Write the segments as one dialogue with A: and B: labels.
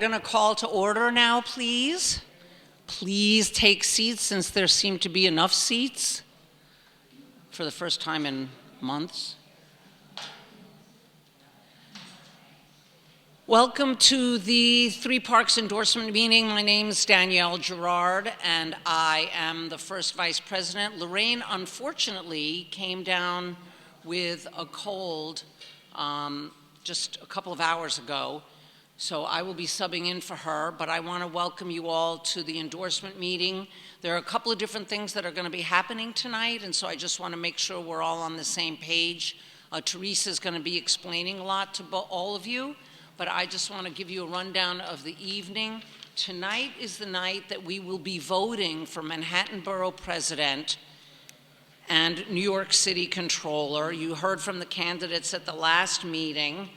A: We're going to call to order now, please. Please take seats since there seem to be enough seats for the first time in months. Welcome to the Three Parks endorsement meeting. My name is Danielle Gerard, and I am the first vice president. Lorraine, unfortunately, came down with a cold just a couple of hours ago. So I will be subbing in for her, but I want to welcome you all to the endorsement meeting. There are a couple of different things that are going to be happening tonight, and so I just want to make sure we're all on the same page. Teresa is going to be explaining a lot to all of you, but I just want to give you a rundown of the evening. Tonight is the night that we will be voting for Manhattan Borough President and New York City Comptroller. You heard from the candidates at the last meeting.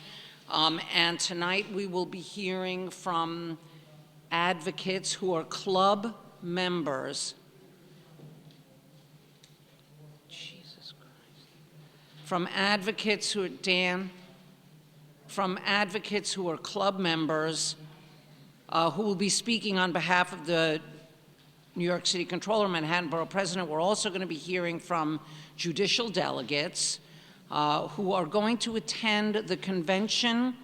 A: And tonight we will be hearing from advocates who are club members. Jesus Christ. From advocates who are club members who will be speaking on behalf of the New York City Comptroller, Manhattan Borough President. We're also going to be hearing from judicial delegates who are going to attend the convention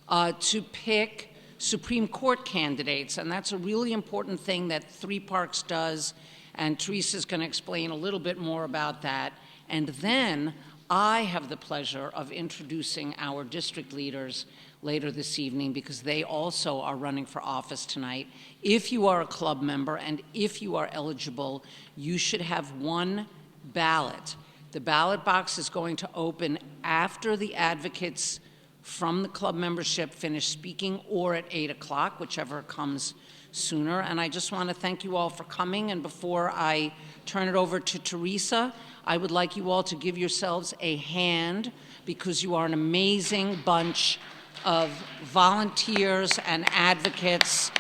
A: to pick Supreme Court candidates. And that's a really important thing that Three Parks does, and Teresa's going to explain a little bit more about that. And then I have the pleasure of introducing our district leaders later this evening because they also are running for office tonight. If you are a club member and if you are eligible, you should have one ballot. The ballot box is going to open after the advocates from the club membership finish speaking or at 8 o'clock, whichever comes sooner. And I just want to thank you all for coming. And before I turn it over to Teresa, I would like you all to give yourselves a hand because you are an amazing bunch of volunteers and advocates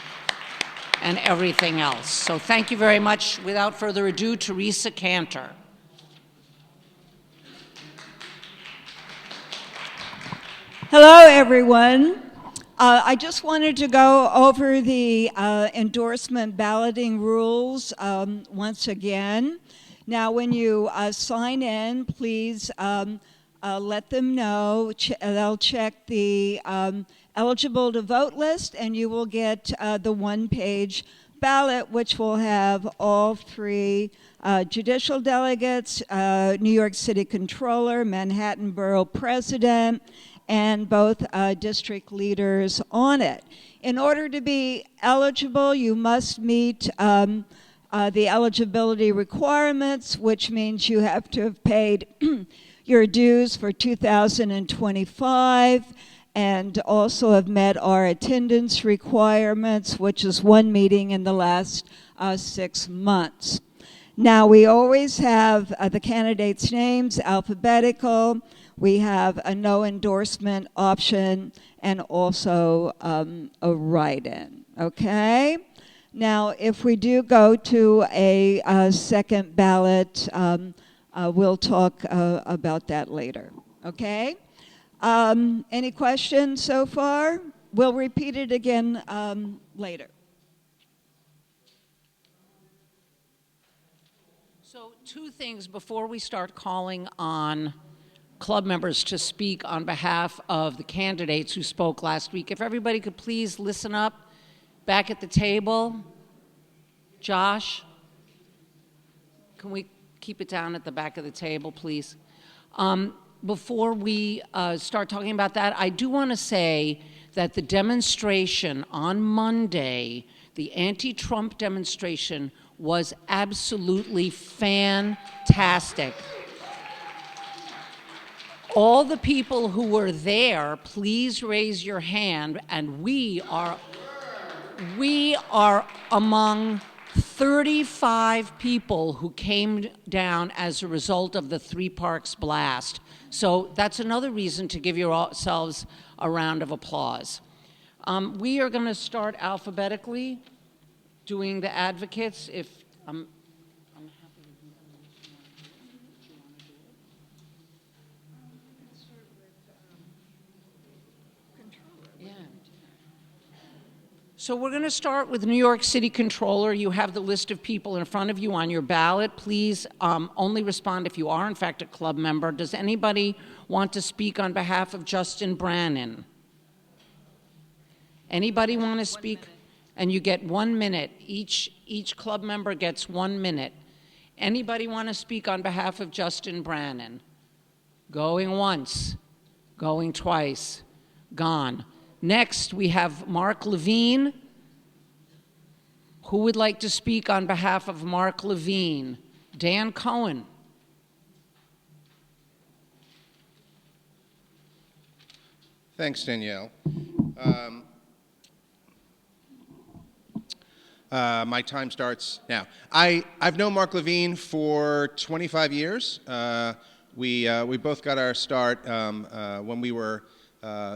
A: and everything else. So thank you very much. Without further ado, Teresa Cantor.
B: Hello, everyone. I just wanted to go over the endorsement balloting rules once again. Now, when you sign in, please let them know. They'll check the eligible to vote list, and you will get the one-page ballot, which will have all three judicial delegates, New York City Comptroller, Manhattan Borough President, and both district leaders on it. In order to be eligible, you must meet the eligibility requirements, which means you have to have paid your dues for 2025 and also have met our attendance requirements, which is one meeting in the last 6 months. Now, we always have the candidates' names alphabetical. We have a no endorsement option and also a write-in, okay? Now, if we do go to a second ballot, we'll talk about that later, okay? Any questions so far? We'll repeat it again later.
A: So 2 things before we start calling on club members to speak on behalf of the candidates who spoke last week. If everybody could please listen up back at the table. Josh, can we keep it down at the back of the table, please? Before we start talking about that, I do want to say that the demonstration on Monday, the anti-Trump demonstration, was absolutely fantastic. All the people who were there, please raise your hand, and we are among 35 people who came down as a result of the Three Parks blast. So that's another reason to give yourselves a round of applause. We are going to start alphabetically doing the advocates. If I'm happy to do that. Do you want to do it? Let's start with Comptroller. Yeah. So we're going to start with New York City Comptroller. You have the list of people in front of you on your ballot. Please only respond if you are, in fact, a club member. Does anybody want to speak on behalf of Justin Brannan? Anybody want to speak? And you get 1 minute. Each club member gets 1 minute. Anybody want to speak on behalf of Justin Brannan? Going once, going twice, gone. Next, we have Mark Levine. Who would like to speak on behalf of Mark Levine? Dan Cohen.
C: Thanks, Danielle. My time starts now. I've known Mark Levine for 25 years. We both got our start when we were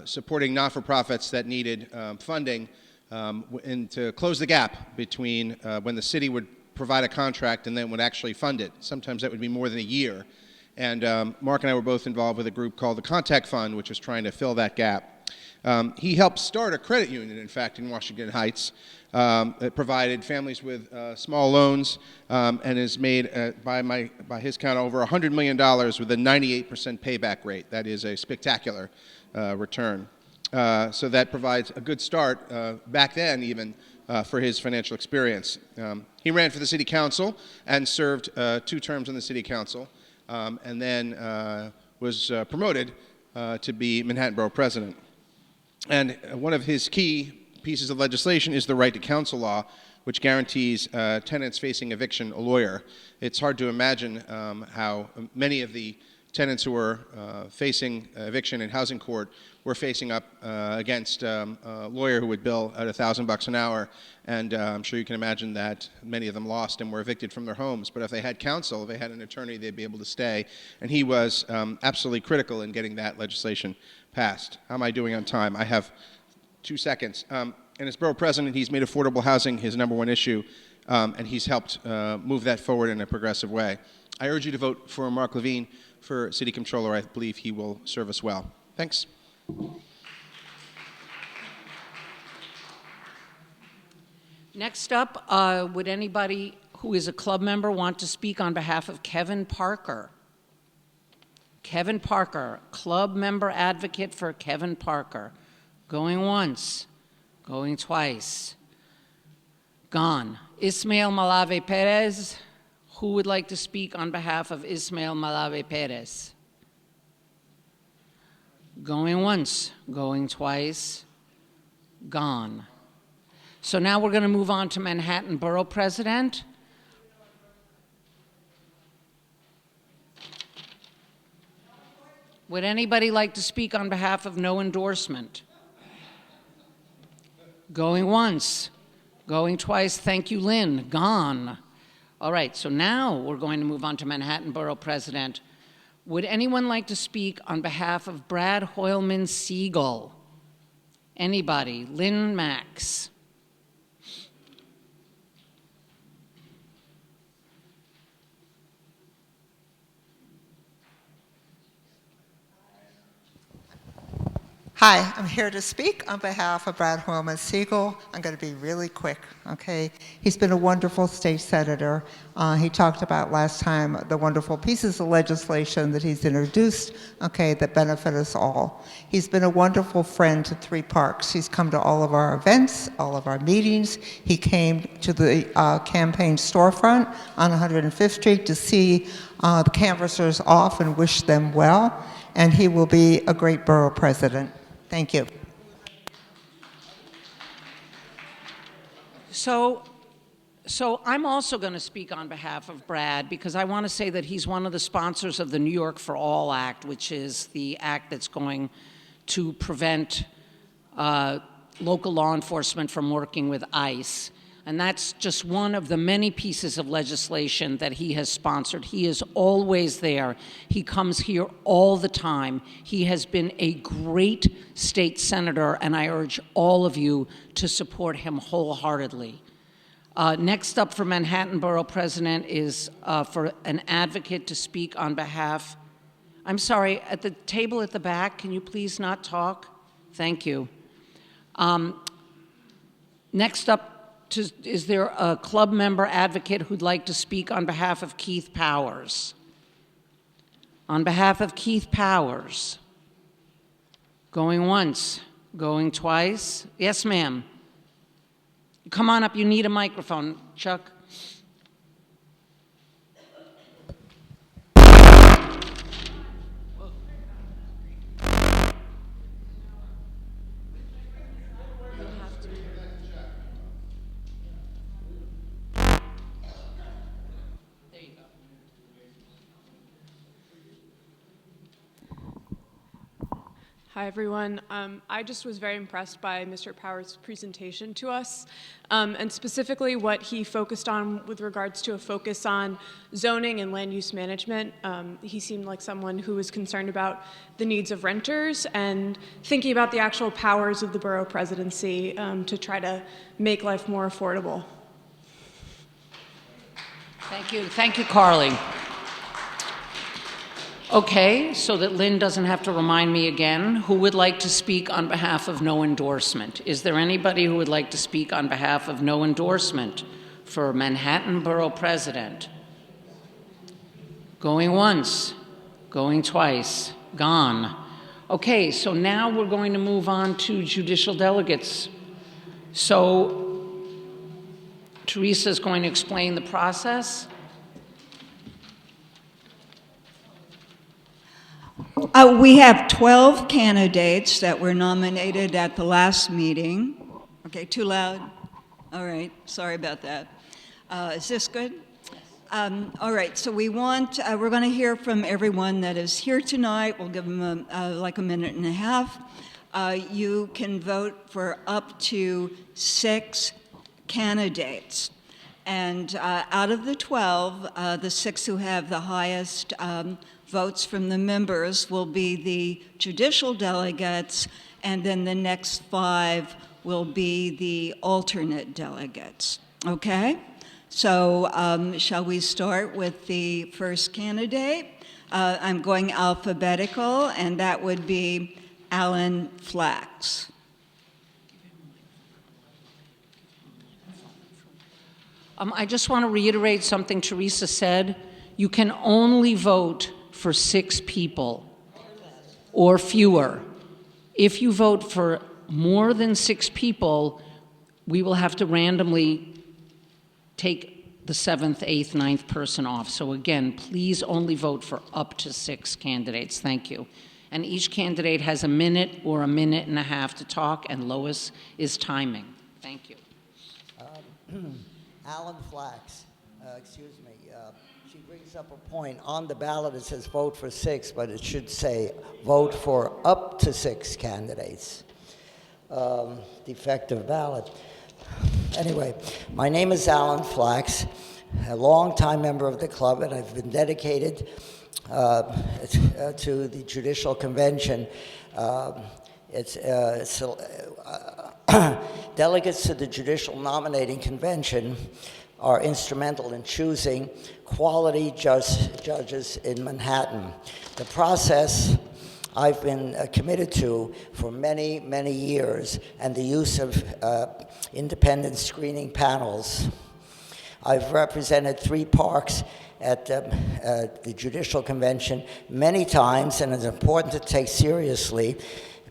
C: supporting not-for-profits that needed funding and to close the gap between when the city would provide a contract and then would actually fund it. Sometimes that would be more than a year. And Mark and I were both involved with a group called the Contact Fund, which was trying to fill that gap. He helped start a credit union, in fact, in Washington Heights that provided families with small loans and has made, by his count, over $100 million with a 98% payback rate. That is a spectacular return. So that provides a good start back then even for his financial experience. He ran for the city council and served 2 terms on the city council and then was promoted to be Manhattan Borough president. And one of his key pieces of legislation is the right to counsel law, which guarantees tenants facing eviction a lawyer. It's hard to imagine how many of the tenants who were facing eviction in housing court were facing up against a lawyer who would bill at $1,000 an hour, and I'm sure you can imagine that many of them lost and were evicted from their homes. But if they had counsel, if they had an attorney, they'd be able to stay. And he was absolutely critical in getting that legislation passed. How am I doing on time? I have 2 seconds. And as borough president, he's made affordable housing his #1 issue, and he's helped move that forward in a progressive way. I urge you to vote for Mark Levine for city comptroller. I believe he will serve us well. Thanks.
A: Next up, would anybody who is a club member want to speak on behalf of Kevin Parker? Kevin Parker, club member advocate for Kevin Parker. Going once, going twice, gone. Ismael Malave Perez, who would like to speak on behalf of Ismael Malave Perez? Going once, going twice, gone. So now we're going to move on to Manhattan Borough President. Would anybody like to speak on behalf of no endorsement? Going once, going twice, thank you, Lynn, gone. All right, so now we're going to move on to Manhattan Borough President. Would anyone like to speak on behalf of Brad Hoylman Siegel? Anybody? Lynn Max.
D: Hi, I'm here to speak on behalf of Brad Hoylman Siegel. I'm going to be really quick, okay? He's been a wonderful state senator. He talked about last time the wonderful pieces of legislation that he's introduced, okay, that benefit us all. He's been a wonderful friend to 3 parks. He's come to all of our events, all of our meetings. He came to the campaign storefront on 105th Street to see the canvassers off and wish them well. And he will be a great borough president. Thank you.
A: So I'm also going to speak on behalf of Brad because I want to say that he's one of the sponsors of the New York for All Act, which is the act that's going to prevent local law enforcement from working with ICE. And that's just one of the many pieces of legislation that he has sponsored. He is always there. He comes here all the time. He has been a great state senator, and I urge all of you to support him wholeheartedly. Next up for Manhattan Borough President is for an advocate to speak on behalf. I'm sorry, at the table at the back, can you please not talk? Thank you. Next up, is there a club member advocate who'd like to speak on behalf of Keith Powers? On behalf of Keith Powers. Going once, going twice. Yes, ma'am. Come on up, you need a microphone, Chuck.
E: Hi, everyone. I just was very impressed by Mr. Powers' presentation to us, and specifically what he focused on with regards to a focus on zoning and land use management. He seemed like someone who was concerned about the needs of renters and thinking about the actual powers of the borough presidency to try to make life more affordable.
A: Thank you. Thank you, Carly. Okay, so that Lynn doesn't have to remind me again, who would like to speak on behalf of no endorsement? Is there anybody who would like to speak on behalf of no endorsement for Manhattan Borough President? Going once, going twice, gone. Okay, so now we're going to move on to judicial delegates. So Teresa's going to explain the process.
B: We have 12 candidates that were nominated at the last meeting. Okay, too loud? All right, sorry about that. Is this good? All right, so we're going to hear from everyone that is here tonight. We'll give them like a minute and a half. You can vote for up to 6 candidates. And out of the 12, the 6 who have the highest votes from the members will be the judicial delegates, and then the next 5 will be the alternate delegates. Okay? So shall we start with the first candidate? I'm going alphabetical, and that would be Alan Flax.
A: I just want to reiterate something Teresa said. You can only vote for 6 people or fewer. If you vote for more than 6 people, we will have to randomly take the 7th, 8th, 9th person off. So again, please only vote for up to 6 candidates. Thank you. And each candidate has a minute or a minute and a half to talk, and Lois is timing. Thank you.
F: Alan Flax, excuse me, she brings up a point. On the ballot it says vote for 6, but it should say vote for up to 6 candidates. Defective ballot. Anyway, my name is Alan Flax, a longtime member of the club, and I've been dedicated to the Judicial Convention. Delegates to the Judicial Nominating Convention are instrumental in choosing quality judges in Manhattan. The process I've been committed to for many, many years, and the use of independent screening panels. I've represented 3 parks at the Judicial Convention many times, and it's important to take seriously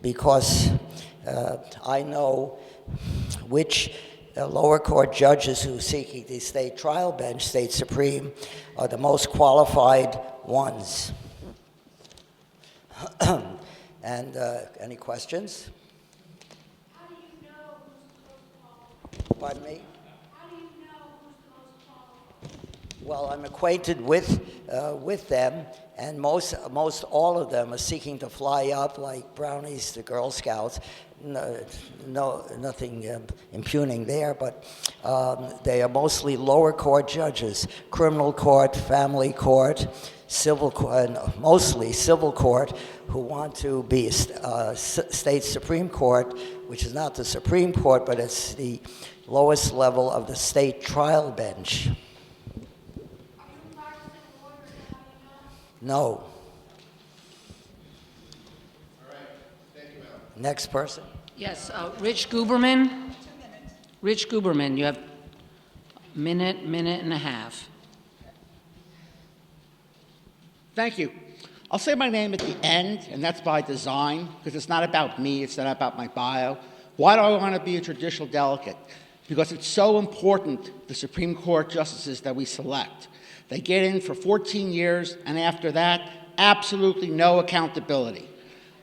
F: because I know which lower court judges who are seeking the state trial bench, state supreme, are the most qualified ones. And any questions?
G: How do you know who's the most qualified?
F: Pardon me?
G: How do you know who's the most qualified?
F: Well, I'm acquainted with them, and most all of them are seeking to fly up like brownies to Girl Scouts. No, nothing impugning there, but they are mostly lower court judges, criminal court, family court, civil court, mostly civil court, who want to be a state Supreme Court, which is not the Supreme Court, but it's the lowest level of the state trial bench.
G: Are you practicing lawyer? How do you know?
F: No.
C: All right. Thank you, Al.
F: Next person.
A: Yes, Rich Guberman. Rich Guberman, you have a minute, minute and a half.
H: Thank you. I'll say my name at the end, and that's by design, because it's not about me, it's not about my bio. Why do I want to be a judicial delegate? Because it's so important, the Supreme Court justices that we select. They get in for 14 years, and after that, absolutely no accountability.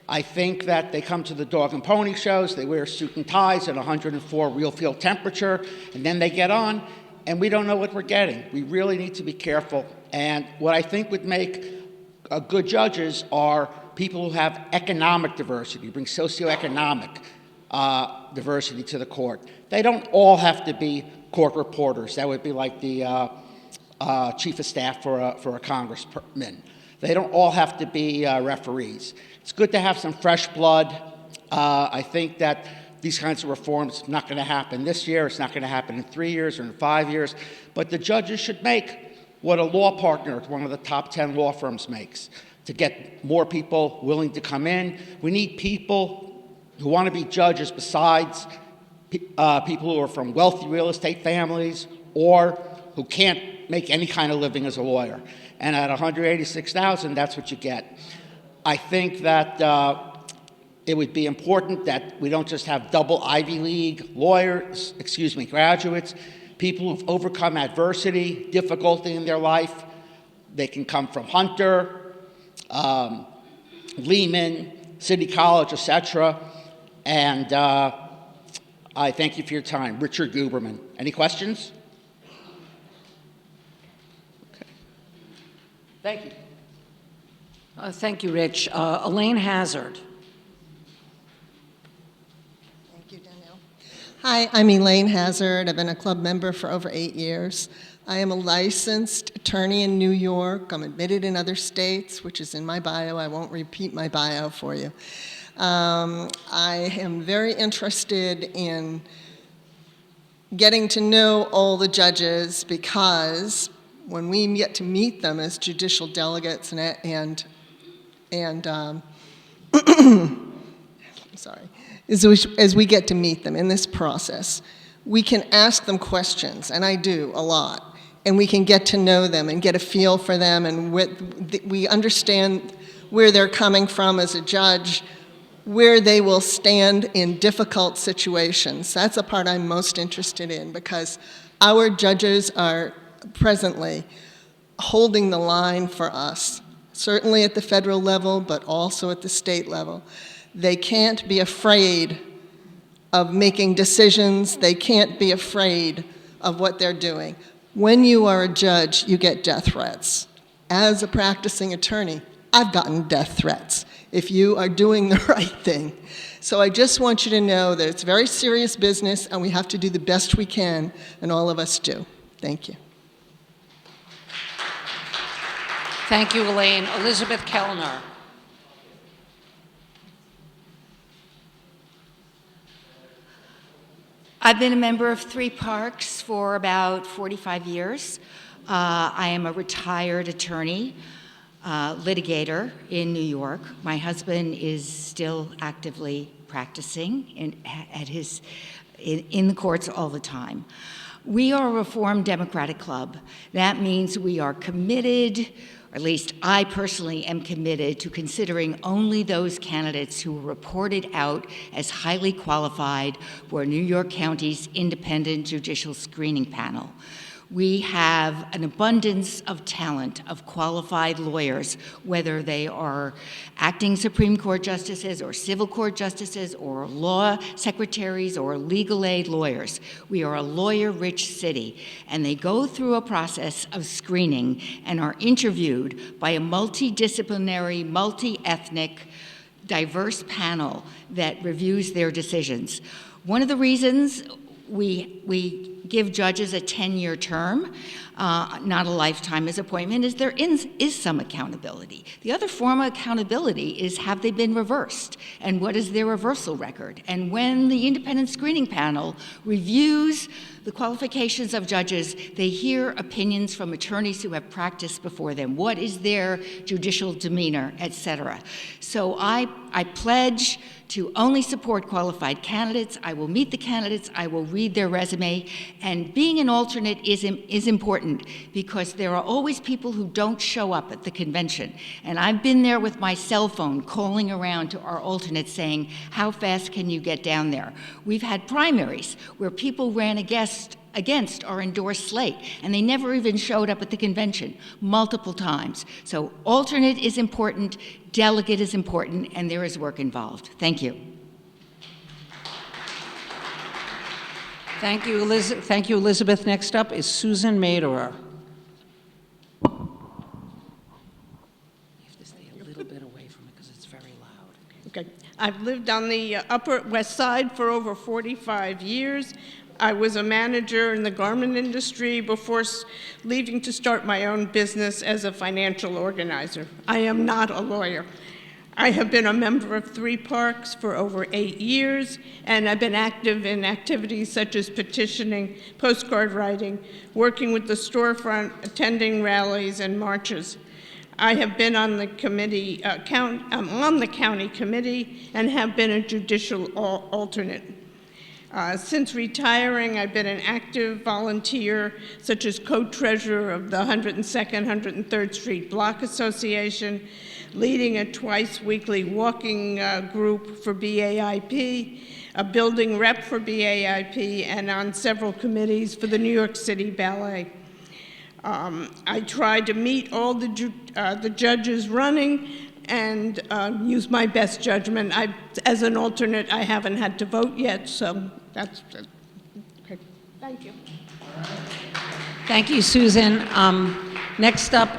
H: I think that they come to the dog and pony shows, they wear suit and ties at 104 real field temperature, and then they get on, and we don't know what we're getting. We really need to be careful. And what I think would make good judges are people who have economic diversity, bring socioeconomic diversity to the court. They don't all have to be court reporters. That would be like the chief of staff for a congressman. They don't all have to be referees. It's good to have some fresh blood. I think that these kinds of reforms are not going to happen this year. It's not going to happen in 3 years or in 5 years. But the judges should make what a law partner at one of the top 10 law firms makes to get more people willing to come in. We need people who want to be judges besides people who are from wealthy real estate families or who can't make any kind of living as a lawyer. And at $186,000, that's what you get. I think that it would be important that we don't just have double Ivy League lawyers, graduates, people who've overcome adversity, difficulty in their life. They can come from Hunter, Lehman, City College, etc. And I thank you for your time. Richard Guberman. Any questions? Okay. Thank you.
A: Thank you, Rich. Elaine Hazard.
I: Thank you, Danielle. Hi, I'm Elaine Hazard. I've been a club member for over 8 years. I am a licensed attorney in New York. I'm admitted in other states, which is in my bio. I won't repeat my bio for you. I am very interested in getting to know all the judges because when we get to meet them as judicial delegates and sorry, as we get to meet them in this process, we can ask them questions, and I do a lot, and we can get to know them and get a feel for them, and we understand where they're coming from as a judge, where they will stand in difficult situations. That's the part I'm most interested in because our judges are presently holding the line for us, certainly at the federal level, but also at the state level. They can't be afraid of making decisions. They can't be afraid of what they're doing. When you are a judge, you get death threats. As a practicing attorney, I've gotten death threats if you are doing the right thing. So I just want you to know that it's very serious business and we have to do the best we can, and all of us do. Thank you.
A: Thank you, Elaine. Elizabeth Kellner.
J: I've been a member of 3 parks for about 45 years. I am a retired attorney, litigator in New York. My husband is still actively practicing in the courts all the time. We are a Reformed Democratic Club. That means we are committed, or at least I personally am committed, to considering only those candidates who were reported out as highly qualified for New York County's independent judicial screening panel. We have an abundance of talent, of qualified lawyers, whether they are acting Supreme Court justices or civil court justices or law secretaries or legal aid lawyers. We are a lawyer-rich city, and they go through a process of screening and are interviewed by a multidisciplinary, multi-ethnic, diverse panel that reviews their decisions. One of the reasons we give judges a 10-year term, not a lifetime as appointment, is there is some accountability. The other form of accountability is, have they been reversed? And what is their reversal record? And when the independent screening panel reviews the qualifications of judges, they hear opinions from attorneys who have practiced before them. What is their judicial demeanor, et cetera? So I pledge to only support qualified candidates. I will meet the candidates. I will read their resume. And being an alternate is important because there are always people who don't show up at the convention. And I've been there with my cell phone calling around to our alternates saying, how fast can you get down there? We've had primaries where people ran against our endorsed slate, and they never even showed up at the convention multiple times. So alternate is important, delegate is important, and there is work involved. Thank you.
A: Thank you, Elizabeth. Next up is Susan Maderer. You have to stay a little bit away from it because it's very loud.
K: Okay. I've lived on the Upper West Side for over 45 years. I was a manager in the garment industry before leaving to start my own business as a financial organizer. I am not a lawyer. I have been a member of 3 parks for over 8 years, and I've been active in activities such as petitioning, postcard writing, working with the storefront, attending rallies and marches. I have been on the committee, I'm on the county committee and have been a judicial alternate. Since retiring, I've been an active volunteer, such as co-treasurer of the 102nd, 103rd Street Block Association, leading a twice-weekly walking group for BAIP, a building rep for BAIP, and on several committees for the New York City Ballet. I try to meet all the judges running and use my best judgment. As an alternate, I haven't had to vote yet, so that's okay. Thank you.
A: Thank you, Susan. Next up,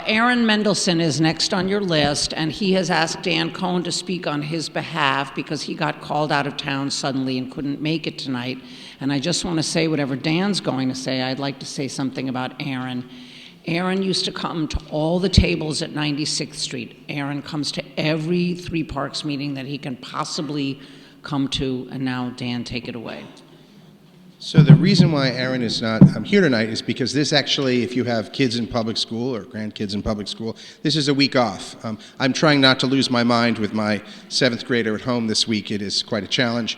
A: Aaron Mendelson is next on your list, and he has asked Dan Cohen to speak on his behalf because he got called out of town suddenly and couldn't make it tonight. And I just want to say whatever Dan's going to say, I'd like to say something about Aaron. Aaron used to come to all the tables at 96th Street. Aaron comes to every 3 Parks meeting that he can possibly come to, and now Dan, take it away.
C: So the reason why Aaron is not here tonight is because this actually, if you have kids in public school or grandkids in public school, this is a week off. I'm trying not to lose my mind with my 7th grader at home this week. It is quite a challenge.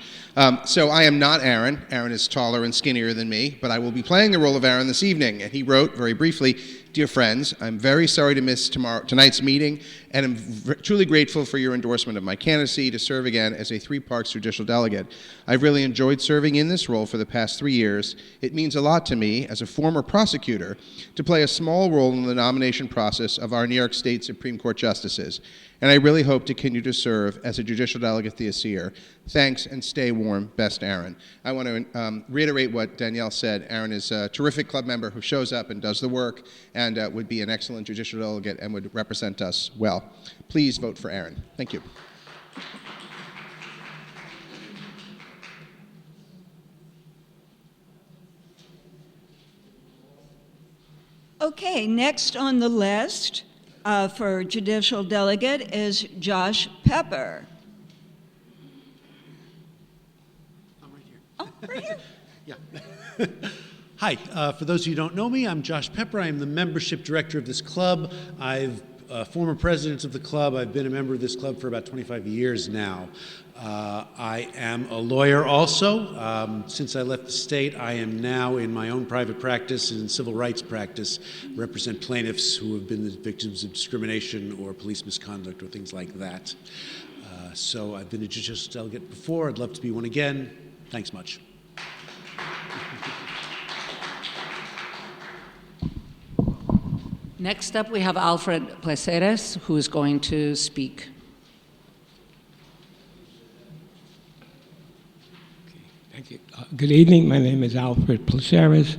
C: So I am not Aaron. Aaron is taller and skinnier than me, but I will be playing the role of Aaron this evening. And he wrote, very briefly, "Dear friends, I'm very sorry to miss tonight's meeting, and I'm truly grateful for your endorsement of my candidacy to serve again as a 3 Parks judicial delegate. I've really enjoyed serving in this role for the past 3 years. It means a lot to me, as a former prosecutor, to play a small role in the nomination process of our New York State Supreme Court justices, and I really hope to continue to serve as a judicial delegate this year. Thanks, and stay warm. Best, Aaron." I want to reiterate what Danielle said. Aaron is a terrific club member who shows up and does the work, and would be an excellent judicial delegate and would represent us well. Please vote for Aaron. Thank you.
B: Okay, next on the list for judicial delegate is Josh Pepper.
L: I'm right here.
B: Oh, right here.
L: Yeah. Hi, for those of you who don't know me, I'm Josh Pepper. I'm the membership director of this club. I've former president of the club. I've been a member of this club for about 25 years now. I am a lawyer also. Since I left the state, I am now in my own private practice and in civil rights practice, represent plaintiffs who have been the victims of discrimination or police misconduct or things like that. So I've been a judicial delegate before. I'd love to be one again. Thanks much.
A: Next up, we have Alfred Placeres, who is going to speak.
M: Thank you. Good evening. My name is Alfred Placeres.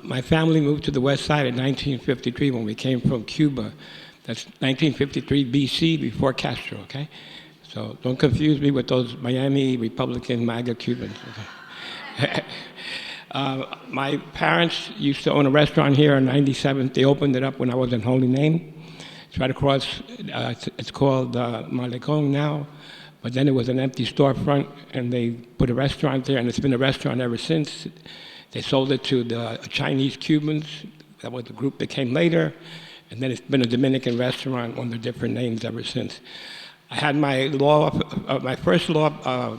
M: My family moved to the West Side in 1953 when we came from Cuba. That's 1953 BC, before Castro, okay? So don't confuse me with those Miami Republican MAGA Cubans. Okay? My parents used to own a restaurant here on 97th. They opened it up when I was in Holy Name. It's right across, it's called Malecon now. But then it was an empty storefront, and they put a restaurant there, and it's been a restaurant ever since. They sold it to the Chinese Cubans. That was the group that came later. And then it's been a Dominican restaurant under different names ever since. I had my first law,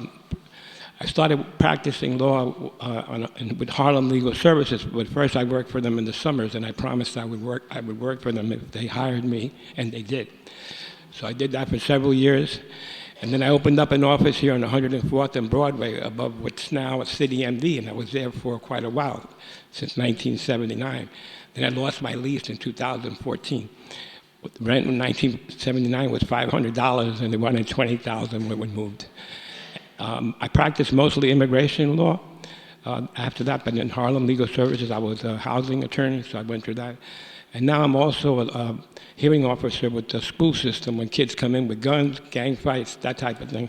M: I started practicing law with Harlem Legal Services, but first I worked for them in the summers, and I promised I would work for them if they hired me, and they did. So I did that for several years. And then I opened up an office here on 104th and Broadway above what's now a City MD, and I was there for quite a while, since 1979. Then I lost my lease in 2014. The rent in 1979 was $500, and they wanted $20,000 when we moved. I practiced mostly immigration law. After that, but in Harlem Legal Services, I was a housing attorney, so I went through that. And now I'm also a hearing officer with the school system when kids come in with guns, gang fights, that type of thing.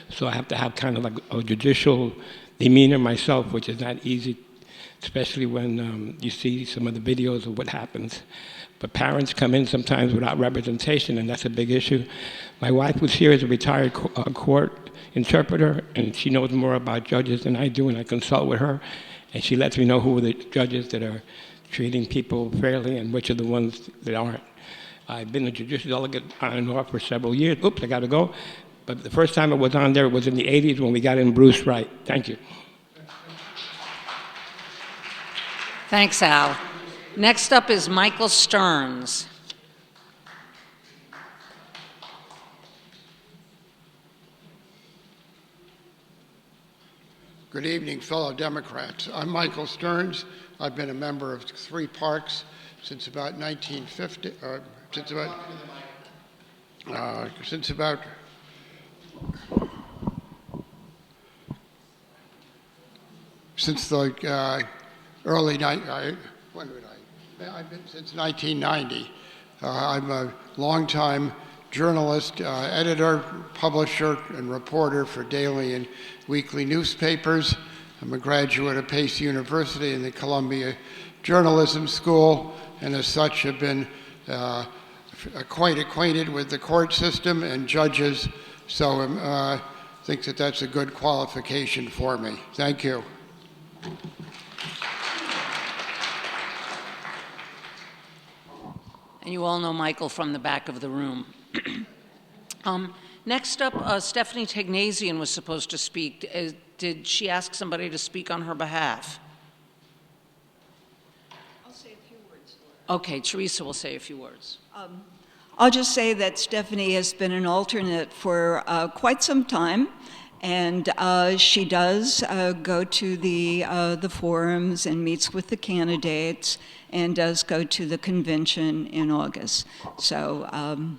M: So I have to have kind of like a judicial demeanor myself, which is not easy, especially when you see some of the videos of what happens. But parents come in sometimes without representation, and that's a big issue. My wife was here as a retired court interpreter, and she knows more about judges than I do, and I consult with her, and she lets me know who are the judges that are treating people fairly and which are the ones that aren't. I've been a judicial delegate on and off for several years. Oops, I got to go. But the first time I was on there was in the 80s when we got in Bruce Wright. Thank you.
A: Thanks, Al. Next up is Michael Stearns.
N: Good evening, fellow Democrats. I'm Michael Stearns. I've been a member of 3 Parks since about 1950, since the early I've been since 1990. I'm a longtime journalist, editor, publisher, and reporter for daily and weekly newspapers. I'm a graduate of Pace University and the Columbia Journalism School, and as such have been quite acquainted with the court system and judges, so I think that that's a good qualification for me. Thank you.
A: And you all know Michael from the back of the room. Next up, Stephanie Tegnazian was supposed to speak. Did she ask somebody to speak on her behalf?
B: I'll say a few words for her.
A: Okay, Teresa will say a few words.
B: I'll just say that Stephanie has been an alternate for quite some time, and she does go to the forums and meets with the candidates and does go to the convention in August. So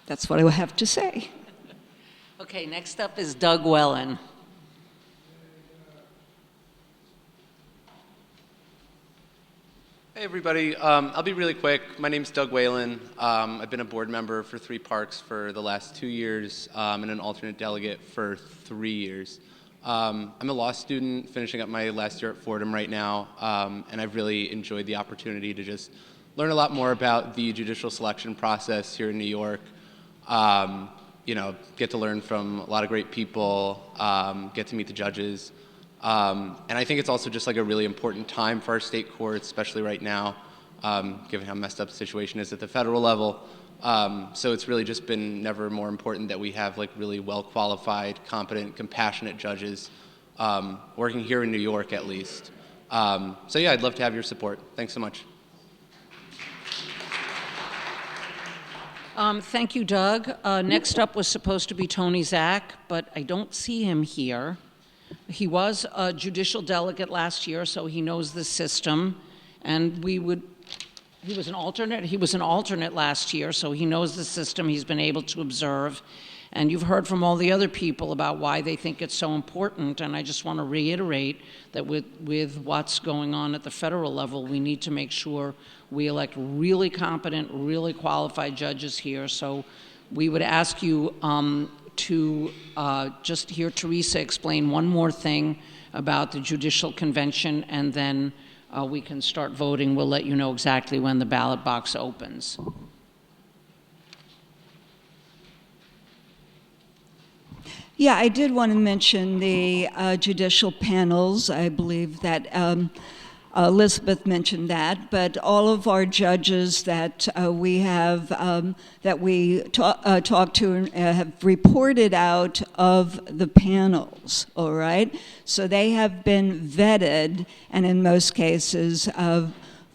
B: that's what I have to say.
A: Okay, next up is Doug Wellen.
O: Hey everybody, I'll be really quick. My name's Doug Whalen. I've been a board member for 3 Parks for the last 2 years and an alternate delegate for 3 years. I'm a law student finishing up my last year at Fordham right now, and I've really enjoyed the opportunity to just learn a lot more about the judicial selection process here in New York. You know, get to learn from a lot of great people, get to meet the judges. And I think it's also just like a really important time for our state courts, especially right now, given how messed up the situation is at the federal level. So it's really just been never more important that we have like really well-qualified, competent, compassionate judges working here in New York at least. So yeah, I'd love to have your support. Thanks so much.
A: Thank you, Doug. Next up was supposed to be Tony Zak, but I don't see him here. He was a judicial delegate last year, so he knows the system, and he was an alternate. He was an alternate last year, so he knows the system. He's been able to observe, and you've heard from all the other people about why they think it's so important, and I just want to reiterate that with what's going on at the federal level, we need to make sure we elect really competent, really qualified judges here. So we would ask you to just hear Teresa explain one more thing about the judicial convention, and then we can start voting. We'll let you know exactly when the ballot box opens.
B: Yeah, I did want to mention the judicial panels. I believe that Elizabeth mentioned that, but all of our judges that we have talked to have reported out of the panels. All right, so they have been vetted, and in most cases,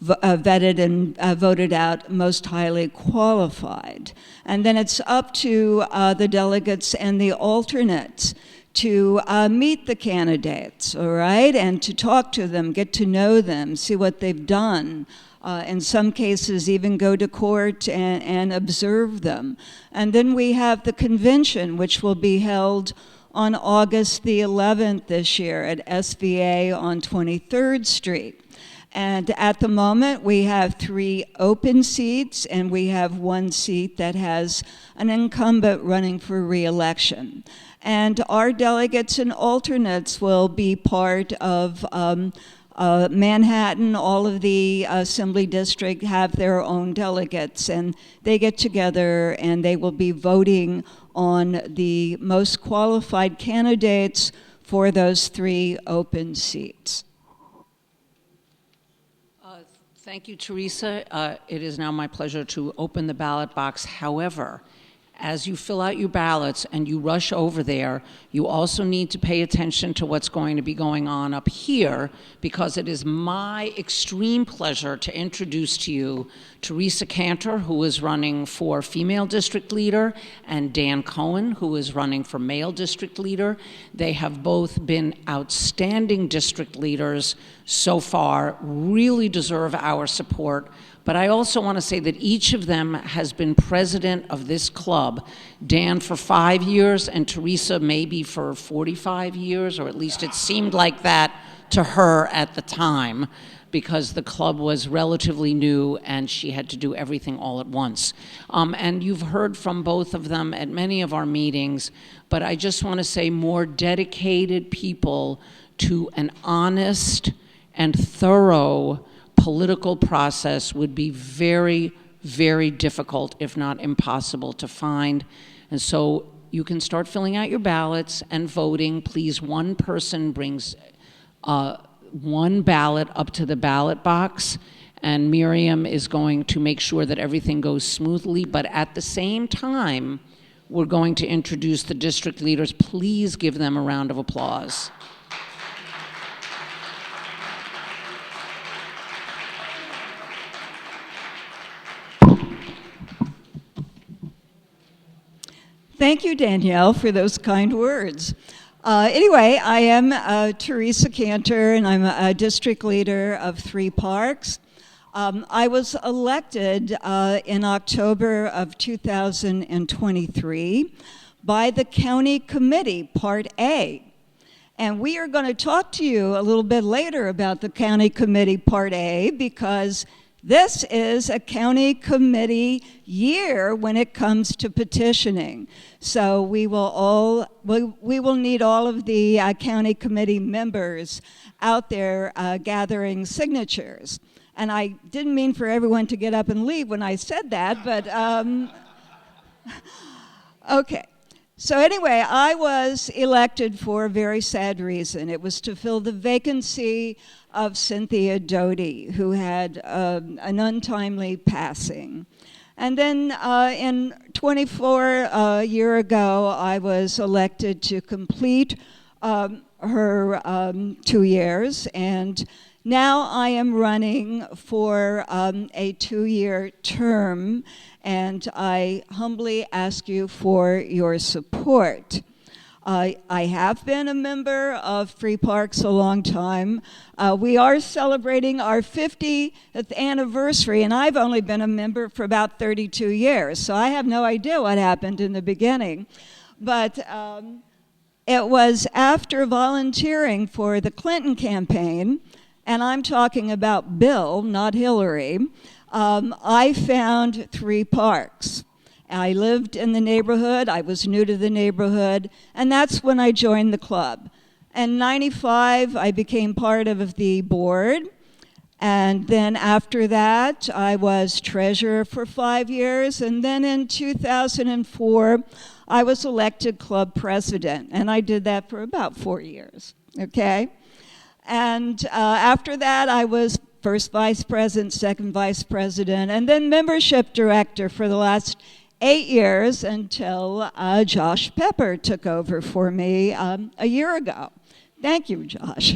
B: vetted and voted out most highly qualified. And then it's up to the delegates and the alternates to meet the candidates, all right, and to talk to them, get to know them, see what they've done. In some cases, even go to court and observe them. And then we have the convention, which will be held on August the 11th this year at SVA on 23rd Street. And at the moment, we have 3 open seats, and we have 1 seat that has an incumbent running for re-election. And our delegates and alternates will be part of Manhattan. All of the Assembly District have their own delegates, and they get together and they will be voting on the most qualified candidates for those 3 open seats.
A: Thank you, Teresa. It is now my pleasure to open the ballot box. However, as you fill out your ballots and you rush over there, you also need to pay attention to what's going to be going on up here, because it is my extreme pleasure to introduce to you Teresa Cantor, who is running for female district leader, and Dan Cohen, who is running for male district leader. They have both been outstanding district leaders so far, really deserve our support. But I also want to say that each of them has been president of this club, Dan for 5 years and Teresa maybe for 45 years, or at least it seemed like that to her at the time, because the club was relatively new and she had to do everything all at once. And you've heard from both of them at many of our meetings, but I just want to say more dedicated people to an honest and thorough political process would be very, very difficult, if not impossible, to find. And so you can start filling out your ballots and voting. Please, one person brings one ballot up to the ballot box, and Miriam is going to make sure that everything goes smoothly. But at the same time, we're going to introduce the district leaders. Please give them a round of applause.
B: Thank you, Danielle, for those kind words. Anyway, I am Teresa Cantor, and I'm a district leader of 3 parks. I was elected in October of 2023 by the County Committee, Part A. And we are going to talk to you a little bit later about the County Committee, Part A, because this is a county committee year when it comes to petitioning. So we will need all of the county committee members out there gathering signatures. And I didn't mean for everyone to get up and leave when I said that, but okay. So anyway, I was elected for a very sad reason. It was to fill the vacancy of Cynthia Doty, who had an untimely passing. And then in 24 year ago, I was elected to complete her 2 years, and now I am running for a 2-year term, and I humbly ask you for your support. I have been a member of Free Parks a long time. We are celebrating our 50th anniversary, and I've only been a member for about 32 years, so I have no idea what happened in the beginning. But it was after volunteering for the Clinton campaign, and I'm talking about Bill, not Hillary, I found 3 parks. I lived in the neighborhood, I was new to the neighborhood, and that's when I joined the club. In '95, I became part of the board, and then after that, I was treasurer for 5 years, and then in 2004, I was elected club president, and I did that for about 4 years, okay? And after that, I was first vice president, second vice president, and then membership director for the last 8 years until Josh Pepper took over for me a year ago. Thank you, Josh.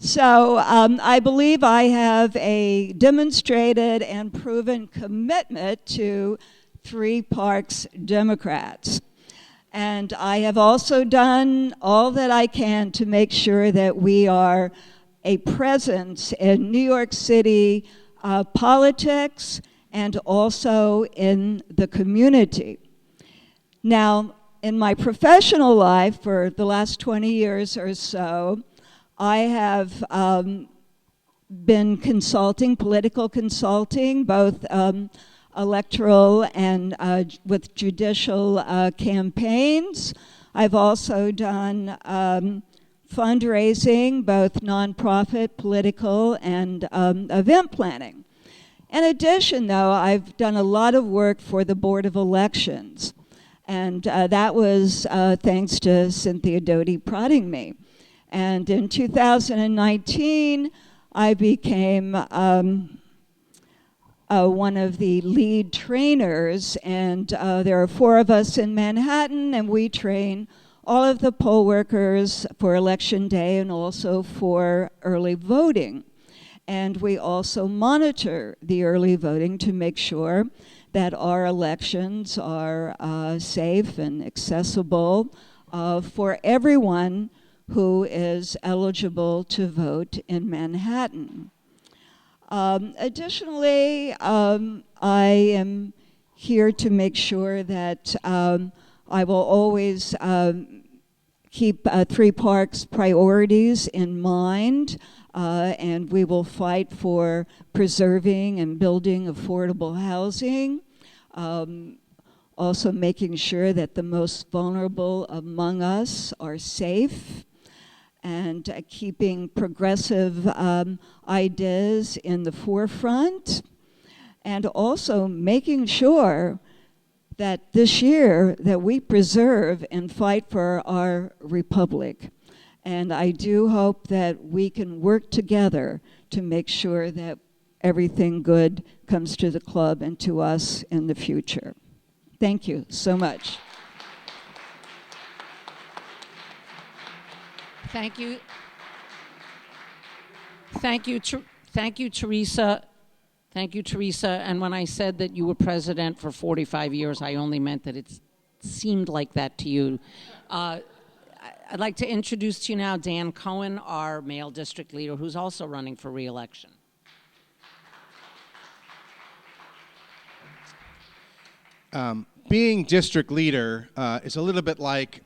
B: So I believe I have a demonstrated and proven commitment to Three Parks Democrats. And I have also done all that I can to make sure that we are a presence in New York City politics and also in the community. Now, in my professional life for the last 20 years or so, I have been consulting, political consulting, both electoral and with judicial campaigns. I've also done fundraising, both nonprofit, political, and event planning. In addition, though, I've done a lot of work for the Board of Elections. And that was thanks to Cynthia Doty prodding me. And in 2019, I became one of the lead trainers. And there are 4 of us in Manhattan, and we train all of the poll workers for Election Day and also for early voting. And we also monitor the early voting to make sure that our elections are safe and accessible for everyone who is eligible to vote in Manhattan. Additionally, I am here to make sure that I will always keep Three Parks priorities in mind, and we will fight for preserving and building affordable housing, also making sure that the most vulnerable among us are safe, and keeping progressive ideas in the forefront, and also making sure that this year that we preserve and fight for our republic. And I do hope that we can work together to make sure that everything good comes to the club and to us in the future. Thank you so much.
A: Thank you. Thank you, Teresa. Thank you, Teresa. And when I said that you were president for 45 years, I only meant that it seemed like that to you. I'd like to introduce to you now Dan Cohen, our male district leader, who's also running for re-election.
C: Being district leader is a little bit like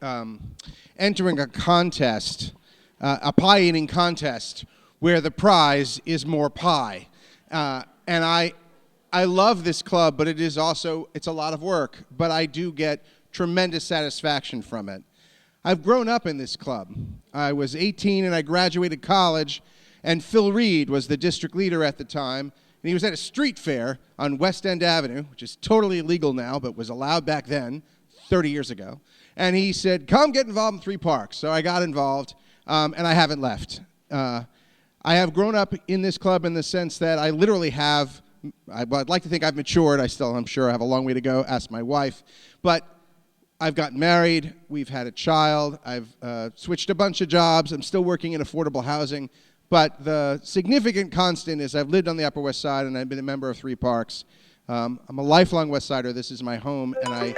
C: entering a contest, a pie-eating contest, where the prize is more pie. And I love this club, but it's a lot of work, but I do get tremendous satisfaction from it. I've grown up in this club. I was 18 and I graduated college, and Phil Reed was the district leader at the time, and he was at a street fair on West End Avenue, which is totally illegal now, but was allowed back then, 30 years ago. And he said, come get involved in Three Parks. So I got involved, and I haven't left. I have grown up in this club in the sense that I literally have, I'd like to think I've matured. I'm sure I have a long way to go, ask my wife. But I've gotten married, we've had a child, I've switched a bunch of jobs, I'm still working in affordable housing, but the significant constant is I've lived on the Upper West Side and I've been a member of Three Parks. I'm a lifelong West Sider, this is my home, and I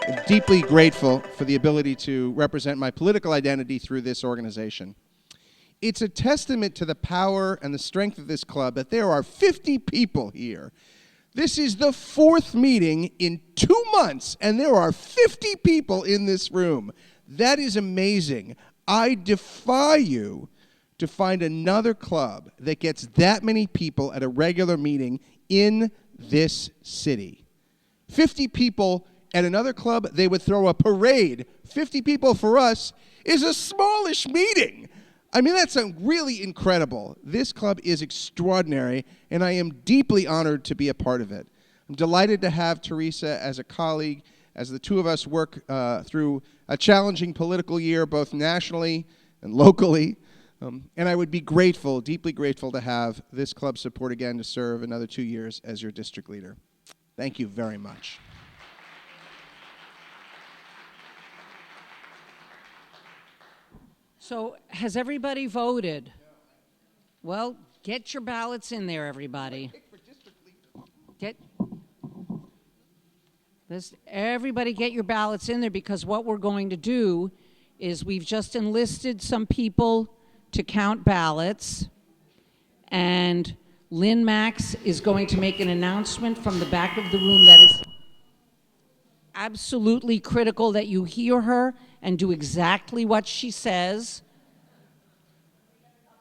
C: am deeply grateful for the ability to represent my political identity through this organization. It's a testament to the power and the strength of this club that there are 50 people here. This is the 4th meeting in 2 months, and there are 50 people in this room. That is amazing. I defy you to find another club that gets that many people at a regular meeting in this city. 50 people at another club, they would throw a parade. 50 people for us is a smallish meeting. I mean, that's really incredible. This club is extraordinary, and I am deeply honored to be a part of it. I'm delighted to have Teresa as a colleague, as the two of us work through a challenging political year, both nationally and locally. And I would be grateful, deeply grateful, to have this club's support again to serve another 2 years as your district leader. Thank you very much.
A: So has everybody voted? Well, get your ballots in there, everybody. Everybody get your ballots in there, because what we're going to do is we've just enlisted some people to count ballots, and Lynn Max is going to make an announcement from the back of the room that is absolutely critical that you hear her and do exactly what she says.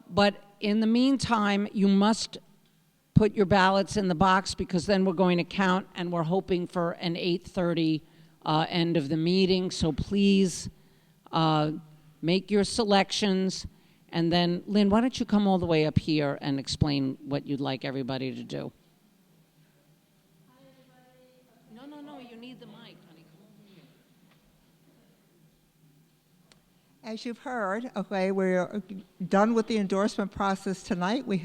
A: But in the meantime, you must put your ballots in the box, because then we're going to count, and we're hoping for an 8:30 end of the meeting. So please make your selections. And then, Lynn, why don't you come all the way up here and explain what you'd like everybody to do? No, you need the mic, honey. Come over here.
D: As you've heard, okay, we're done with the endorsement process tonight. We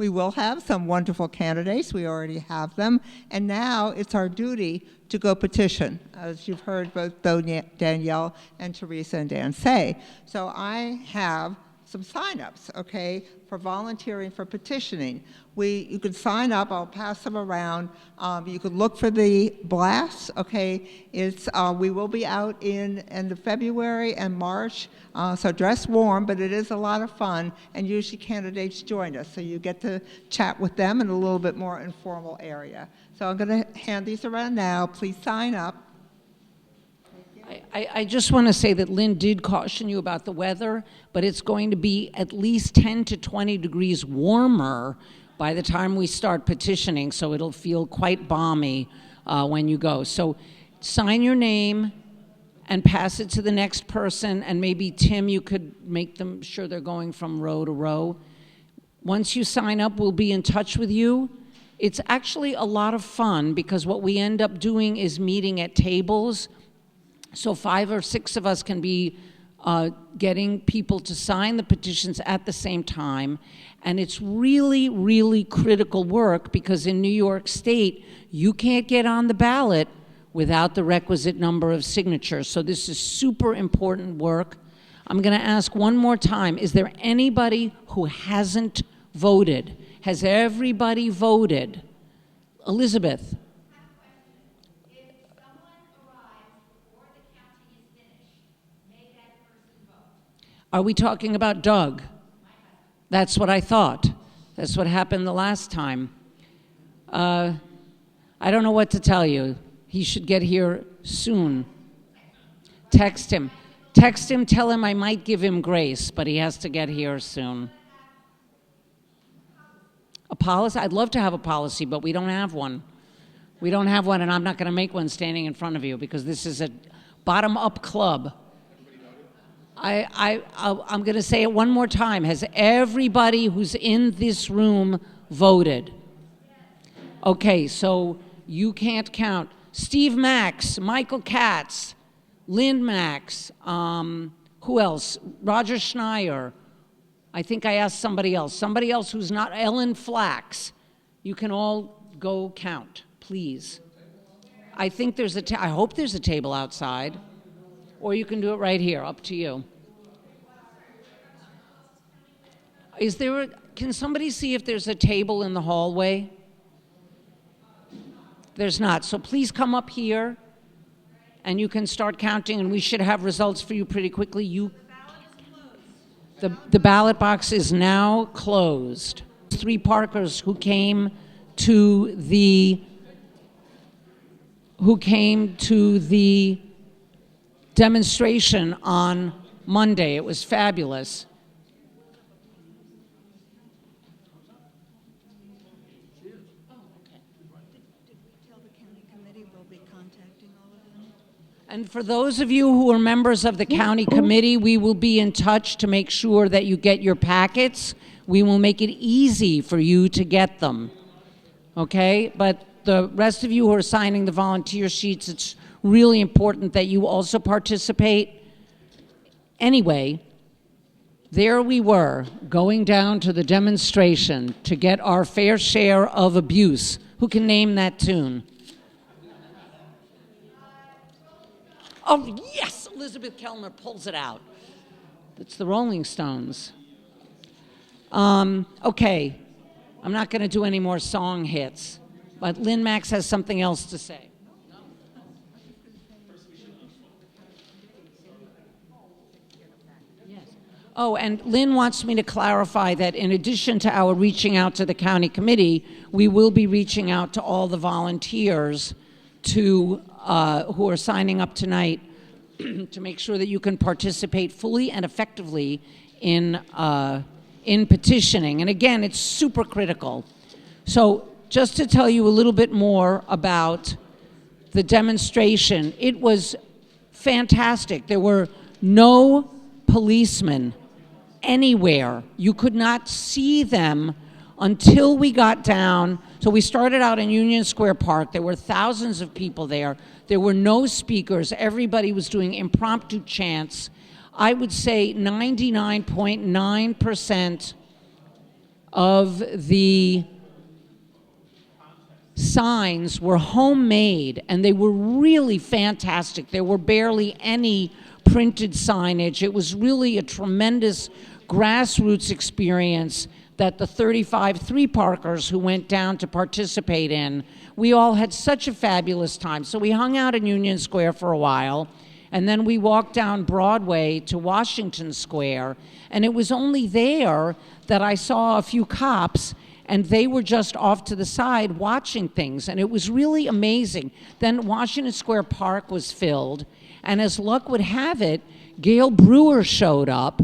D: will have some wonderful candidates. We already have them. And now it's our duty to go petition, as you've heard both Danielle and Teresa and Dan say. So I have some sign-ups, okay, for volunteering for petitioning. You could sign up. I'll pass them around. You could look for the blasts, okay. We will be out in end of February and March, so dress warm, but it is a lot of fun, and usually candidates join us, so you get to chat with them in a little bit more informal area. So I'm going to hand these around now. Please sign up.
A: I just want to say that Lynn did caution you about the weather, but it's going to be at least 10 to 20 degrees warmer by the time we start petitioning, so it'll feel quite balmy when you go. So sign your name and pass it to the next person, and maybe, Tim, you could make them sure they're going from row to row. Once you sign up, we'll be in touch with you. It's actually a lot of fun, because what we end up doing is meeting at tables. So 5 or 6 of us can be getting people to sign the petitions at the same time. And it's really, really critical work, because in New York State, you can't get on the ballot without the requisite number of signatures. So this is super important work. I'm going to ask one more time, is there anybody who hasn't voted? Has everybody voted? Elizabeth? Are we talking about Doug? That's what I thought. That's what happened the last time. I don't know what to tell you. He should get here soon. Text him. Text him, tell him I might give him grace, but he has to get here soon. A policy? I'd love to have a policy, but we don't have one. We don't have one, and I'm not going to make one standing in front of you, because this is a bottom-up club. I'm going to say it one more time. Has everybody who's in this room voted? Okay, so you can't count. Steve Max, Michael Katz, Lynn Max, who else? Roger Schneier. I think I asked somebody else who's not Ellen Flax. You can all go count, please. I think there's I hope there's a table outside, or you can do it right here, up to you. Can somebody see if there's a table in the hallway? There's not, so please come up here and you can start counting, and we should have results for you pretty quickly. The ballot box is now closed. 3 Parkers who came to the demonstration on Monday. It was fabulous. And for those of you who are members of the county committee, we will be in touch to make sure that you get your packets. We will make it easy for you to get them, okay? But the rest of you who are signing the volunteer sheets, it's really important that you also participate. Anyway, there we were, going down to the demonstration to get our fair share of abuse. Who can name that tune? Oh, yes, Elizabeth Kellner pulls it out. It's the Rolling Stones. Okay, I'm not going to do any more song hits, but Lynn Max has something else to say. Oh, and Lynn wants me to clarify that in addition to our reaching out to the county committee, we will be reaching out to all the volunteers who are signing up tonight to make sure that you can participate fully and effectively in petitioning. And again, it's super critical. So just to tell you a little bit more about the demonstration, it was fantastic. There were no policemen anywhere. You could not see them until we got down. So we started out in Union Square Park. There were thousands of people there. There were no speakers. Everybody was doing impromptu chants. I would say 99.9% of the signs were homemade, and they were really fantastic. There were barely any printed signage. It was really a tremendous grassroots experience that the 35 three-parkers who went down to participate in, we all had such a fabulous time. So we hung out in Union Square for a while, and then we walked down Broadway to Washington Square, and it was only there that I saw a few cops, and they were just off to the side watching things, and it was really amazing. Then Washington Square Park was filled, and as luck would have it, Gail Brewer showed up,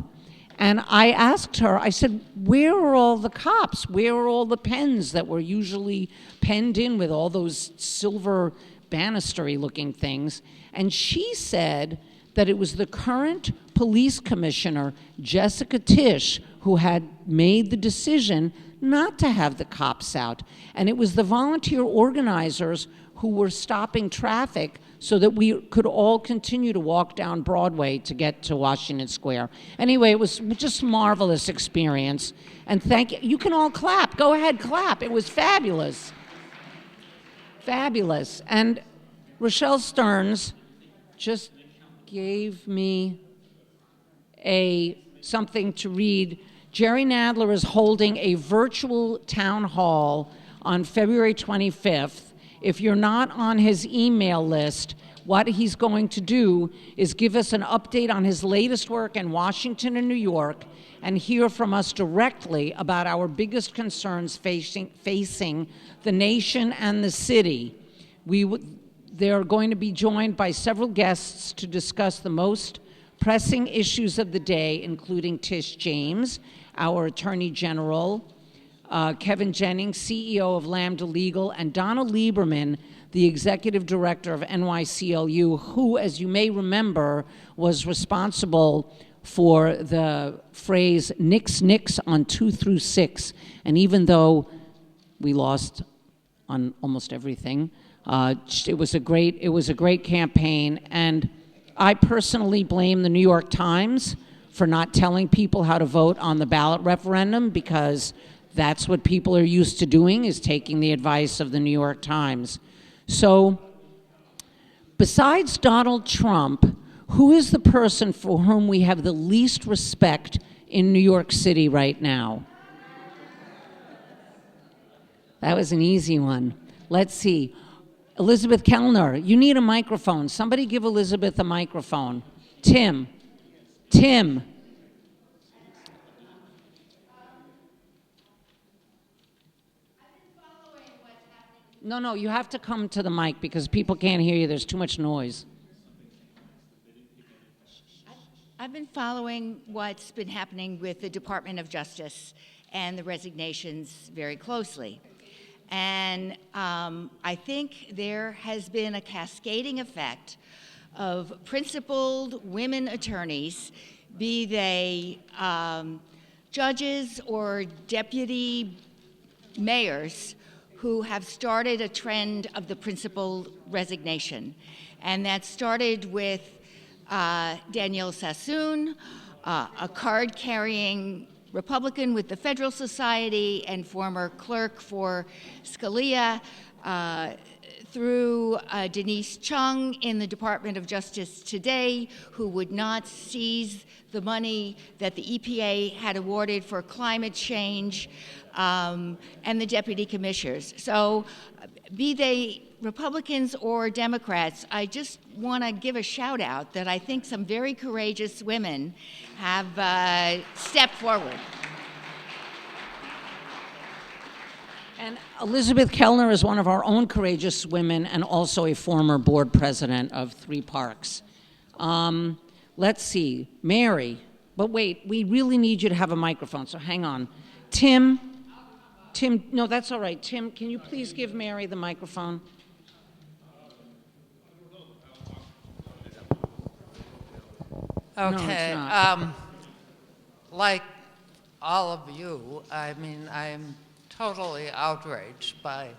A: and I asked her, I said, where are all the cops? Where are all the pens that were usually penned in with all those silver banistery looking things? And she said that it was the current police commissioner, Jessica Tisch, who had made the decision not to have the cops out. And it was the volunteer organizers who were stopping traffic so that we could all continue to walk down Broadway to get to Washington Square. Anyway, it was just a marvelous experience. And thank you. You can all clap. Go ahead, clap. It was fabulous. Fabulous. And Rochelle Stearns just gave me something to read. Jerry Nadler is holding a virtual town hall on February 25th. If you're not on his email list, what he's going to do is give us an update on his latest work in Washington and New York and hear from us directly about our biggest concerns facing the nation and the city. They're going to be joined by several guests to discuss the most pressing issues of the day, including Tish James, our Attorney General, Kevin Jennings, CEO of Lambda Legal, and Donna Lieberman, the Executive Director of NYCLU, who, as you may remember, was responsible for the phrase "nix nix" on 2 through 6. And even though we lost on almost everything, it was a great campaign. And I personally blame the New York Times for not telling people how to vote on the ballot referendum, because that's what people are used to doing, is taking the advice of the New York Times. So, besides Donald Trump, who is the person for whom we have the least respect in New York City right now? That was an easy one. Let's see. Elizabeth Kellner, you need a microphone. Somebody give Elizabeth a microphone. Tim. No, you have to come to the mic because people can't hear you. There's too much noise.
J: I've been following what's been happening with the Department of Justice and the resignations very closely. And I think there has been a cascading effect of principled women attorneys, be they judges or deputy mayors, who have started a trend of the principled resignation. And that started with Danielle Sassoon, a card-carrying Republican with the Federal Society and former clerk for Scalia, through Denise Chung in the Department of Justice today, who would not seize the money that the EPA had awarded for climate change, and the deputy commissioners. So be they Republicans or Democrats, I just want to give a shout out that I think some very courageous women have stepped forward.
A: And Elizabeth Kellner is one of our own courageous women and also a former board president of 3 parks. Let's see, Mary, but wait, we really need you to have a microphone, so hang on. Tim, no, that's all right. Tim, can you please give Mary the microphone?
P: Okay.
A: No,
P: like all of you, I mean, I'm totally outraged by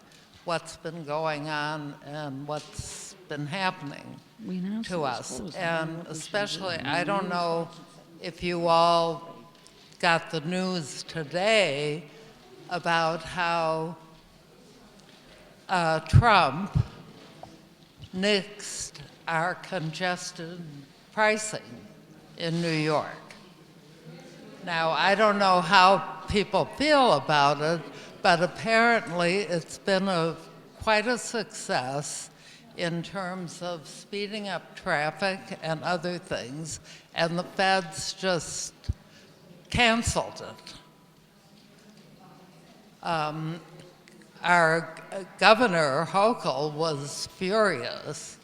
P: what's been going on and what's been happening to us. And especially, I don't know if you all got the news today about how Trump nixed our congested pricing in New York. Now, I don't know how people feel about it, but apparently it's been quite a success in terms of speeding up traffic and other things, and the feds just canceled it. Our governor, Hochul, was furious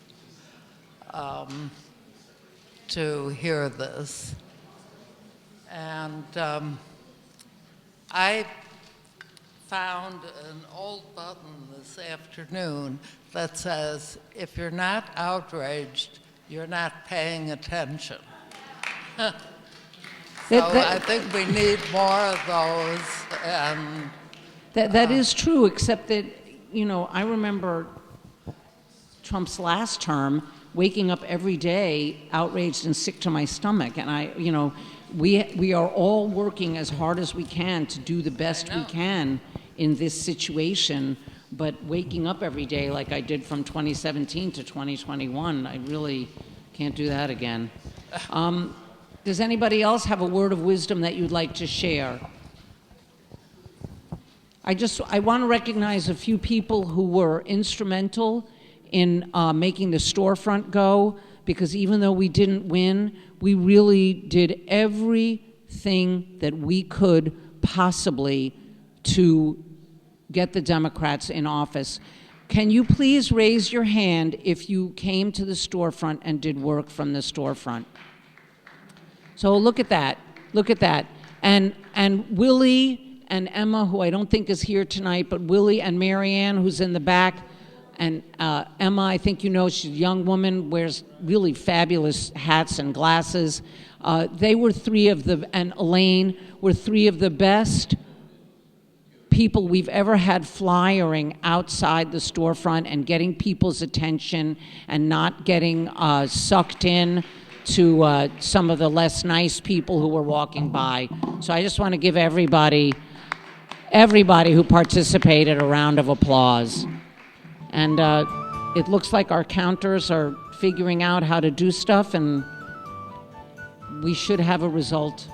P: to hear this. And I found an old button this afternoon that says, if you're not outraged, you're not paying attention. So I think we need more of those. And
A: that is true, except that, you know, I remember Trump's last term waking up every day outraged and sick to my stomach. And we are all working as hard as we can to do the best we can in this situation, but waking up every day like I did from 2017 to 2021, I really can't do that again. Does anybody else have a word of wisdom that you'd like to share? I want to recognize a few people who were instrumental in making the storefront go, because even though we didn't win, we really did everything that we could possibly to get the Democrats in office. Can you please raise your hand if you came to the storefront and did work from the storefront? So look at that, look at that. And Willie and Emma, who I don't think is here tonight, but Willie and Marianne, who's in the back, and Emma, I think you know, she's a young woman, wears really fabulous hats and glasses. They were and Elaine were 3 of the best people we've ever had flyering outside the storefront and getting people's attention and not getting sucked in to some of the less nice people who were walking by. So I just want to give everybody who participated a round of applause. And it looks like our counters are figuring out how to do stuff, and we should have a result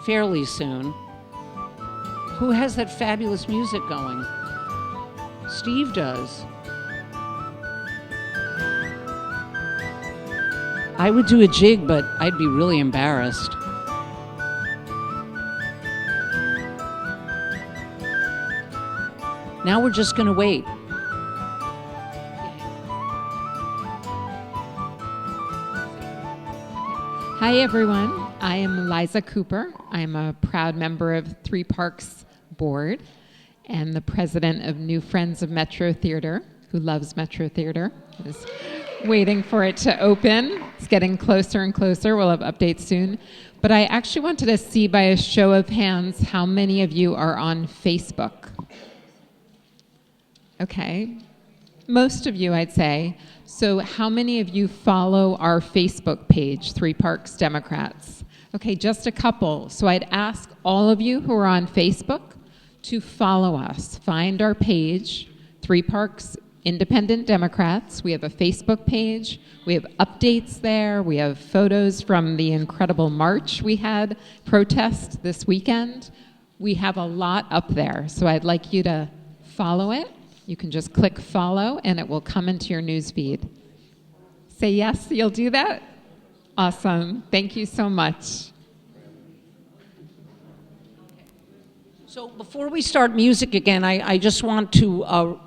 A: fairly soon. Who has that fabulous music going? Steve does. I would do a jig, but I'd be really embarrassed. Now we're just going to wait.
Q: Hi, everyone. I am Liza Cooper. I'm a proud member of 3 Parks Board and the president of New Friends of Metro Theater, who loves Metro Theater. waiting for it to open. It's getting closer and closer. We'll have updates soon. But I actually wanted to see by a show of hands how many of you are on Facebook. Okay. Most of you, I'd say. So how many of you follow our Facebook page, Three Parks Democrats? Okay, just a couple. So I'd ask all of you who are on Facebook to follow us. Find our page, Three Parks Independent Democrats. We have a Facebook page. We have updates there. We have photos from the incredible march we had, protest this weekend. We have a lot up there, so I'd like you to follow it. You can just click follow, and it will come into your news feed. Say yes, you'll do that? Awesome. Thank you so much.
A: So before we start music again, I just want to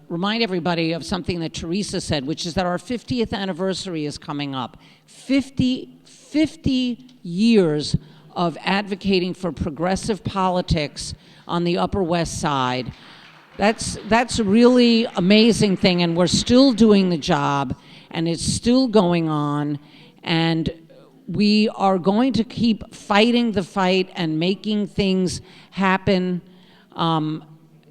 A: remind everybody of something that Teresa said, which is that our 50th anniversary is coming up. 50 years of advocating for progressive politics on the Upper West Side. That's a really amazing thing, and we're still doing the job, and it's still going on, and we are going to keep fighting the fight and making things happen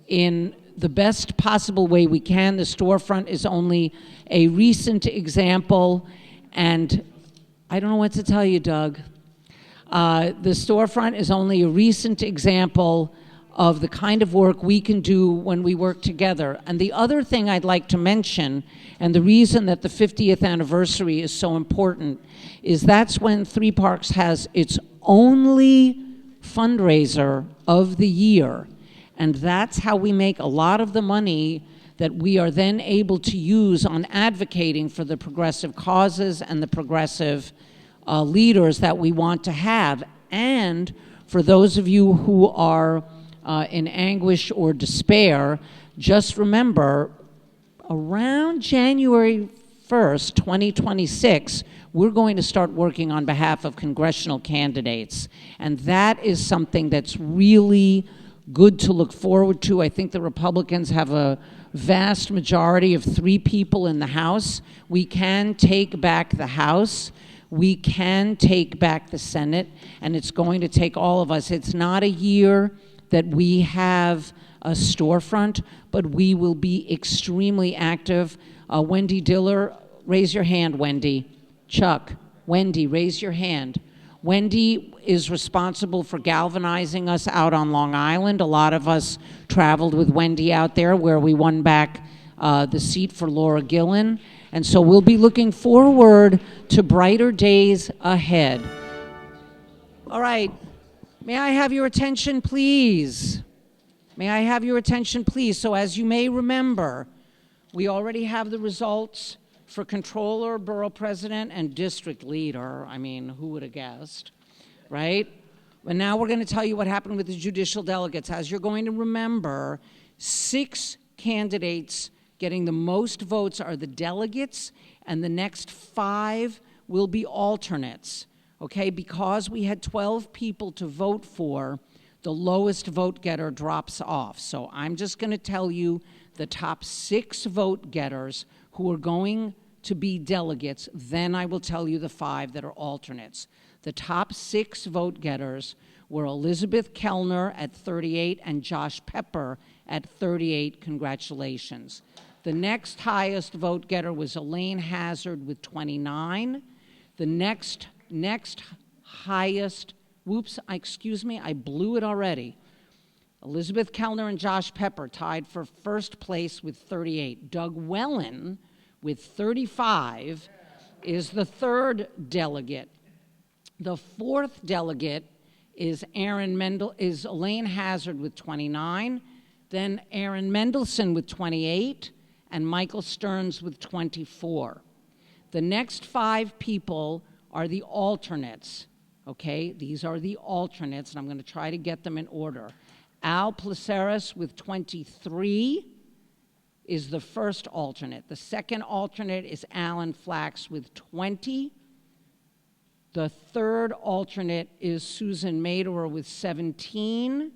A: in the best possible way we can. The storefront is only a recent example, and I don't know what to tell you, Doug. The storefront is only a recent example of the kind of work we can do when we work together. And the other thing I'd like to mention, and the reason that the 50th anniversary is so important, is that's when Three Parks has its only fundraiser of the year. And that's how we make a lot of the money that we are then able to use on advocating for the progressive causes and the progressive leaders that we want to have. And for those of you who are in anguish or despair, just remember, around January 1st, 2026, we're going to start working on behalf of congressional candidates. And that is something that's really good to look forward to. I think the Republicans have a vast majority of 3 people in the House. We can take back the House. We can take back the Senate, and it's going to take all of us. It's not a year that we have a storefront, but we will be extremely active. Wendy Diller, raise your hand, Wendy. Chuck, Wendy, raise your hand. Wendy is responsible for galvanizing us out on Long Island. A lot of us traveled with Wendy out there where we won back the seat for Laura Gillen. And so we'll be looking forward to brighter days ahead. All right. May I have your attention, please? May I have your attention, please? So as you may remember, we already have the results for Comptroller, Borough President, and District Leader. I mean, who would have guessed, right? But now we're going to tell you what happened with the judicial delegates. As you're going to remember, 6 candidates getting the most votes are the delegates, and the next 5 will be alternates. Okay, because we had 12 people to vote for, the lowest vote getter drops off. So I'm just going to tell you the top 6 vote getters who are going to be delegates. Then I will tell you the 5 that are alternates. The top 6 vote getters were Elizabeth Kellner at 38 and Josh Pepper at 38. Congratulations. The next highest vote getter was Elaine Hazard with 29. The next highest, excuse me, I blew it already. Elizabeth Kellner and Josh Pepper tied for first place with 38. Doug Wellen with 35 is the 3rd delegate. The 4th delegate is Elaine Hazard with 29, then Aaron Mendelson with 28, and Michael Stearns with 24. The next 5 people are the alternates, okay? These are the alternates, and I'm going to try to get them in order. Al Placeres with 23 is the first alternate. The second alternate is Alan Flax with 20. The third alternate is Susan Madorer with 17.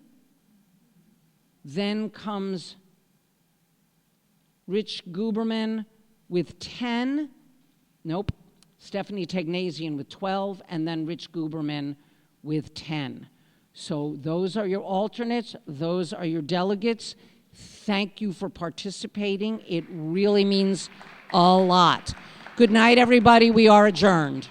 A: Then comes Rich Guberman with 10. Nope. Stephanie Tegnasian with 12, and then Rich Guberman with 10. So those are your alternates. Those are your delegates. Thank you for participating. It really means a lot. Good night, everybody. We are adjourned.